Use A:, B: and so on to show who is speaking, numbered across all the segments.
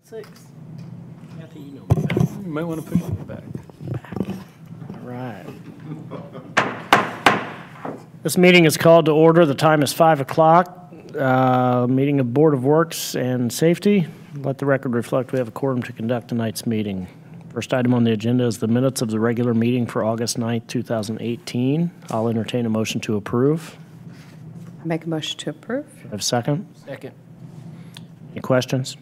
A: 6.
B: Kathy, you know me better. You might want to push me back.
C: All right. This meeting is called to order. The time is 5 o'clock. Meeting of Board of Works and Safety. Let the record reflect we have a quorum to conduct tonight's meeting. First item on the agenda is the minutes of the regular meeting for August 9th, 2018. I'll entertain a motion to approve.
D: I make a motion to approve.
C: I have a second.
B: Second.
C: Any questions?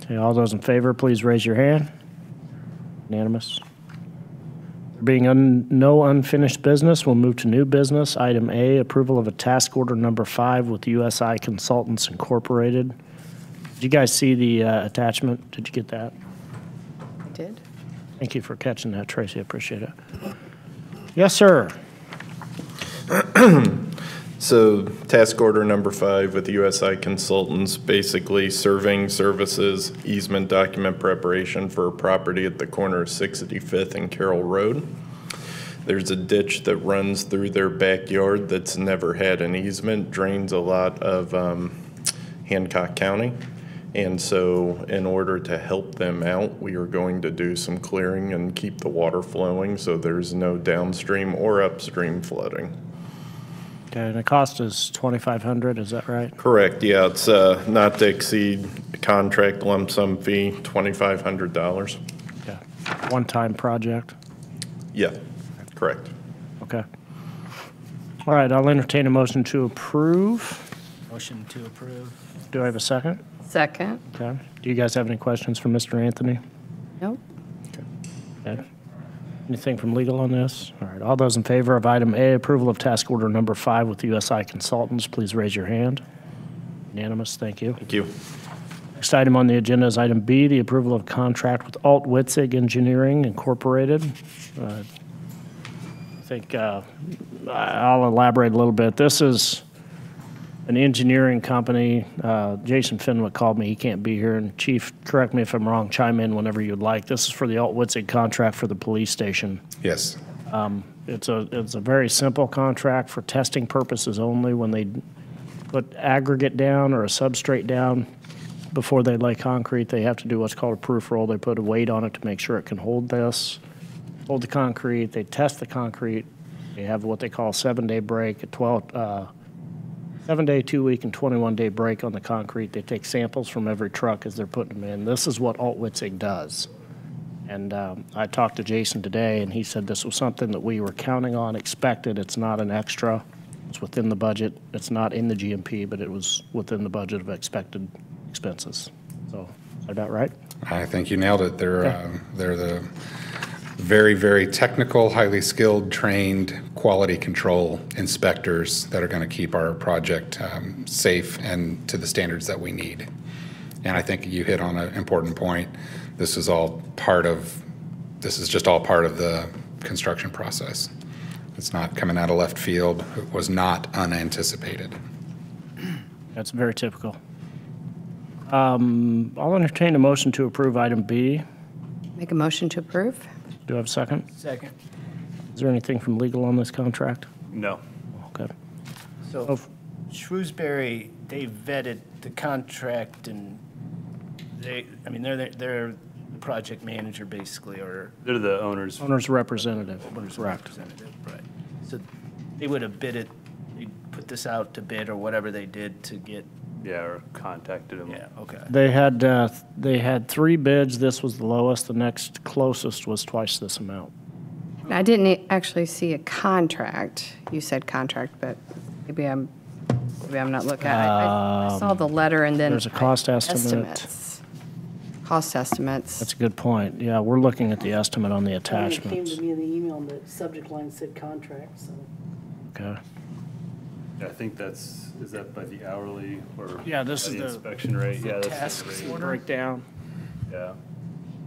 C: Okay, all those in favor, please raise your hand. Unanimous. There being no unfinished business, we'll move to new business. Item A, approval of a task order number 5 with USI Consultants Incorporated. Did you guys see the attachment? Did you get that?
D: I did.
C: Thank you for catching that, Tracy. I appreciate it. Yes, sir.
E: So task order number 5 with USI Consultants, basically serving services, easement document preparation for a property at the corner of 65th and Carroll Road. There's a ditch that runs through their backyard that's never had an easement, drains a lot of Hancock County. And so in order to help them out, we are going to do some clearing and keep the water flowing so there's no downstream or upstream flooding.
C: Okay, and the cost is $2,500, is that right?
E: Correct, yeah, it's not to exceed contract lump sum fee, $2,500.
C: Okay. One-time project?
E: Yeah, correct.
C: Okay. All right, I'll entertain a motion to approve.
B: Motion to approve.
C: Do I have a second?
D: Second.
C: Okay. Do you guys have any questions for Mr. Anthony?
D: Nope.
C: Okay. Anything from legal on this? All right, all those in favor of item A, approval of task order number 5 with USI Consultants, please raise your hand. Unanimous, thank you.
E: Thank you.
C: Next item on the agenda is item B, the approval of contract with Alt Witzig Engineering Incorporated. I think I'll elaborate a little bit. This is an engineering company. Jason Fenwick called me. He can't be here. And Chief, correct me if I'm wrong, chime in whenever you'd like. This is for the Alt Witzig contract for the police station.
F: Yes.
C: It's a very simple contract for testing purposes only. When they put aggregate down or a substrate down before they lay concrete, they have to do what's called a proof roll. They put a weight on it to make sure it can hold the concrete. They test the concrete. They have what they call a 7-day break, a 7-day, 2-week, and 21-day break on the concrete. They take samples from every truck as they're putting them in. This is what Alt Witzig does. And I talked to Jason today, and he said this was something that we were counting on, expected. It's not an extra. It's within the budget. It's not in the GMP, but it was within the budget of expected expenses. So, is that about right?
F: I think you nailed it. They're the very, very technical, highly skilled, trained quality control inspectors that are going to keep our project safe and to the standards that we need. And I think you hit on an important point. This is just all part of the construction process. It's not coming out of left field. It was not unanticipated.
C: That's very typical. I'll entertain a motion to approve item B.
D: Make a motion to approve.
C: Do I have a second?
B: Second.
C: Is there anything from legal on this contract?
B: No.
C: Okay.
G: So Shrewsbury, they vetted the contract and they're the project manager basically, or
B: They're the owners.
C: Owner's representative. Correct.
G: representative, right? So they would have bid it, they put this out to bid or whatever they did to get,
B: Yeah, or contacted them.
G: yeah, okay.
C: They had 3 bids. This was the lowest. The next closest was twice this amount.
D: I didn't actually see a contract. You said contract, but maybe I'm not looking at it. I saw the letter and then
C: There's a cost estimate.
D: estimates. Cost estimates.
C: That's a good point. Yeah, we're looking at the estimate on the
A: It came
C: attachments.
A: to me in the email, and the subject line said contract, so.
C: Okay.
B: I think is that by the hourly or
C: Yeah, this
B: by
C: is
B: the
C: the
B: inspection rate? Yeah, that's
G: task
B: the rate.
G: order.
C: Breakdown.
B: Yeah.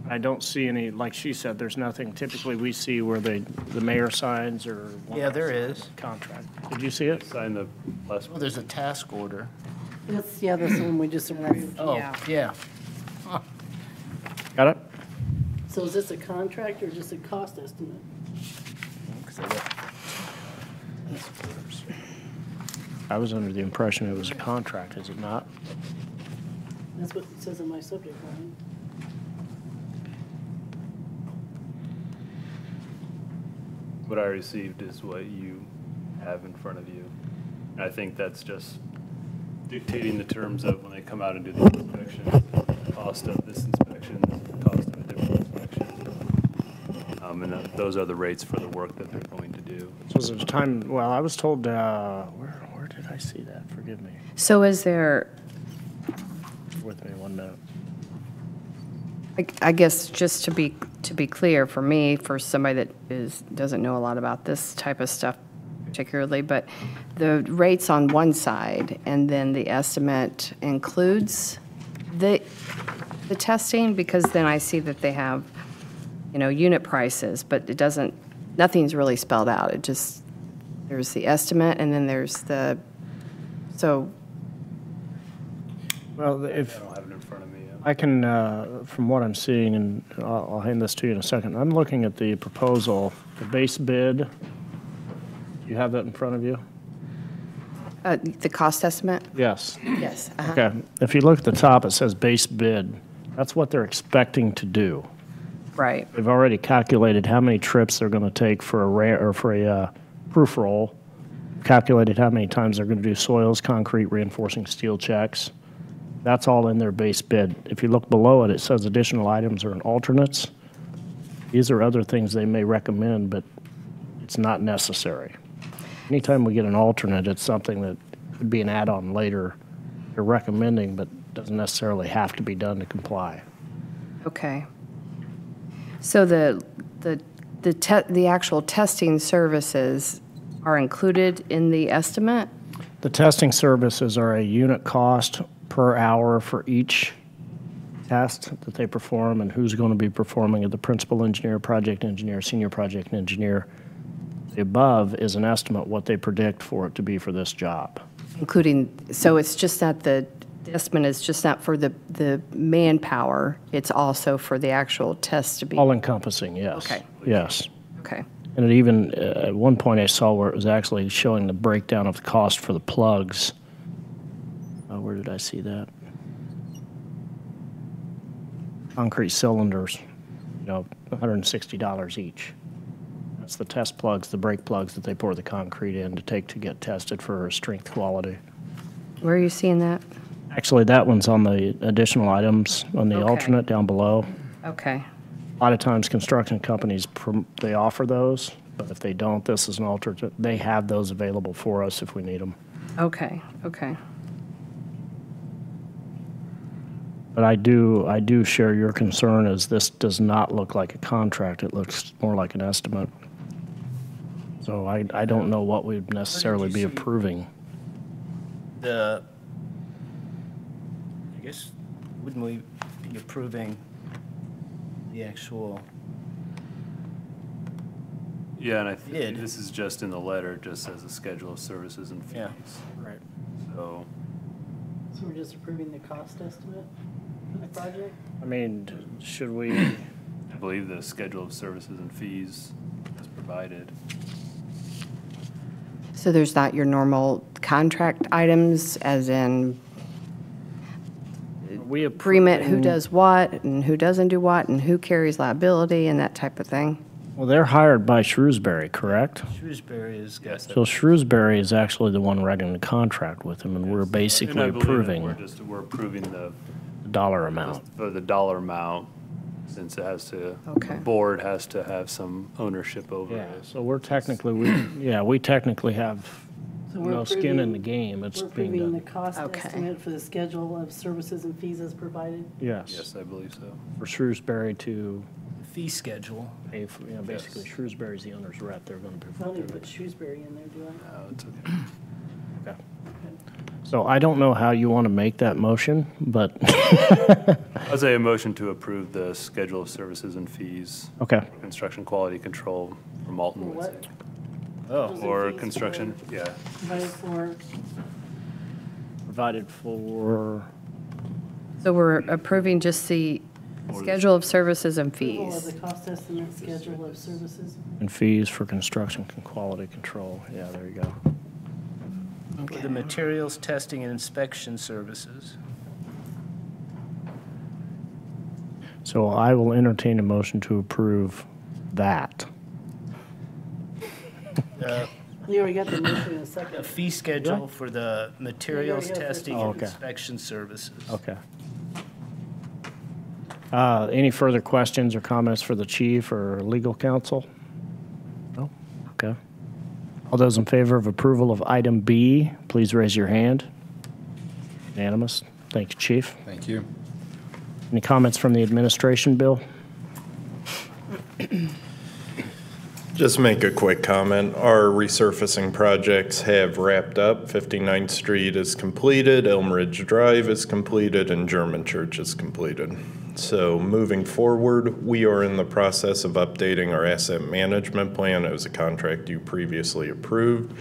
C: I don't see any, like she said, there's nothing typically we see where the mayor signs or.
G: Yeah, there is.
C: Contract. Did you see it?
B: Sign the last
G: Well, there's a task order.
A: That's the one we just approved.
G: Oh, yeah.
C: Got it?
A: So is this a contract or just a cost estimate?
C: I was under the impression it was a contract, is it not?
A: That's what it says in my subject line.
B: What I received is what you have in front of you. And I think that's just dictating the terms of when they come out and do the inspection, the cost of this inspection, the cost of a different inspection. And those are the rates for the work that they're going to do.
C: So there's a time, well, I was told, where did I see that? Forgive me.
D: So is there,
C: With me 1 minute.
D: I guess just to be clear for me, for somebody that doesn't know a lot about this type of stuff particularly, but the rates on one side and then the estimate includes the testing, because then I see that they have, unit prices, but it doesn't, nothing's really spelled out. It just, there's the estimate and then there's the, so.
C: Well,
B: I
C: if,
B: don't have it in front of me.
C: I can, from what I'm seeing, and I'll hand this to you in a second, I'm looking at the proposal, the base bid. You have that in front of you?
D: The cost estimate?
C: Yes.
D: Yes.
C: Okay. If you look at the top, it says base bid. That's what they're expecting to do.
D: Right.
C: They've already calculated how many trips they're going to take for a proof roll, calculated how many times they're going to do soils, concrete, reinforcing steel checks. That's all in their base bid. If you look below it, it says additional items are in alternates. These are other things they may recommend, but it's not necessary. Anytime we get an alternate, it's something that could be an add-on later. They're recommending, but doesn't necessarily have to be done to comply.
D: Okay. So the actual testing services are included in the estimate?
C: The testing services are a unit cost per hour for each test that they perform and who's going to be performing it, the principal engineer, project engineer, senior project engineer. The above is an estimate what they predict for it to be for this job.
D: Including, so it's just that the estimate is just not for the manpower, it's also for the actual test to be?
C: All encompassing, yes.
D: Okay.
C: Yes.
D: Okay.
C: And it even, at one point I saw where it was actually showing the breakdown of the cost for the plugs. Where did I see that? Concrete cylinders, $160 each. That's the test plugs, the brake plugs that they pour the concrete in to take to get tested for strength quality.
D: Where are you seeing that?
C: Actually, that one's on the additional items on the
D: Okay.
C: alternate down below.
D: Okay.
C: A lot of times construction companies, they offer those, but if they don't, this is an alternate. They have those available for us if we need them.
D: Okay. Okay.
C: But I do share your concern as this does not look like a contract. It looks more like an estimate. So I don't know what we'd necessarily be
G: see-
C: approving.
G: I guess, wouldn't we be approving the actual,
B: Yeah, and I
G: Did.
B: think this is just in the letter, it just says a schedule of services and fees.
G: Yeah.
C: Right.
B: So,
A: So we're just approving the cost estimate for the project?
C: I mean, should we,
B: I believe the schedule of services and fees is provided.
D: So there's not your normal contract items, as in
C: we
D: agreement who
C: approving-
D: does what and who doesn't do what and who carries liability and that type of thing?
C: Well, they're hired by Shrewsbury, correct?
G: Shrewsbury is,
B: Yes.
C: So Shrewsbury is actually the one writing the contract with them, and we're basically
B: And I believe that
C: approving
B: we're approving the
C: dollar amount.
B: for the dollar amount, since it has to,
D: Okay.
B: the board has to have some ownership over
C: Yeah,
B: it.
C: so we're technically, we technically have
A: So we're
C: no skin in
A: approving-
C: the game. It's
A: We're
C: being
A: approving the
C: done.
A: cost
D: Okay.
A: estimate for the schedule of services and fees as provided?
C: Yes,
B: Yes, I believe so.
C: for Shrewsbury to
G: fee schedule.
C: pay for, basically
B: Yes.
C: Shrewsbury's the owner's rep. They're going to
A: I don't need
C: be.
A: to put Shrewsbury in there, do I?
B: No, it's okay.
C: Okay. So I don't know how you want to make that motion, but,
B: I'd say a motion to approve the schedule of services and fees,
C: okay.
B: for construction quality control for Malton
A: For what?
B: Woodside.
G: Oh,
B: Or
A: Fees
B: construction,
A: for-
B: yeah.
A: Provided for,
C: Provided for,
D: So we're approving just the schedule of services and
A: approval of
D: fees.
A: the cost estimate schedule of services.
C: and fees for construction and quality control. Yeah, there you go.
G: for the materials testing and inspection services.
C: So I will entertain a motion to approve that.
A: You already got the motion in a
G: A
A: second.
G: fee schedule for the materials
A: Yeah, yeah, yeah.
G: testing
C: Oh,
G: and
C: okay.
G: inspection services.
C: Okay. Any further questions or comments for the chief or legal counsel? No? Okay. All those in favor of approval of item B, please raise your hand. Unanimous. Thank you, chief.
F: Thank you.
C: Any comments from the administration, Bill?
E: Just make a quick comment. Our resurfacing projects have wrapped up. 59th Street is completed, Elm Ridge Drive is completed, and German Church is completed. So moving forward, we are in the process of updating our asset management plan. It was a contract you previously approved.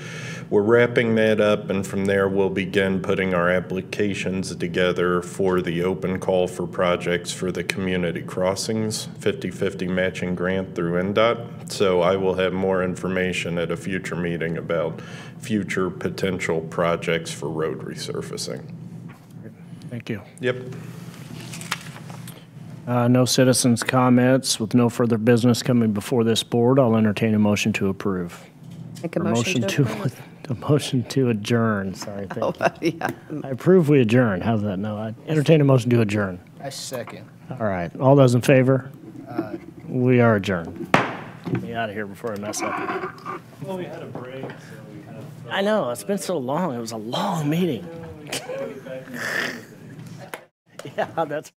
E: We're wrapping that up, and from there, we'll begin putting our applications together for the open call for projects for the community crossings 50/50 matching grant through NDOT. So I will have more information at a future meeting about future potential projects for road resurfacing.
C: Thank you.
E: Yep.
C: No citizens' comments. With no further business coming before this board, I'll entertain a motion to approve.
D: Make a
C: Or
D: motion to approve.
C: A motion to adjourn, sorry.
D: Oh,
C: Thank you.
D: yeah.
C: I approve we adjourn. How's that? No, I entertain a motion to adjourn.
G: I second.
C: All right. All those in favor? We are adjourned. Get me out of here before I mess up.
B: Well, we had a break, so we kind of.
C: I know. It's been so long. It was a long meeting. Yeah, that's.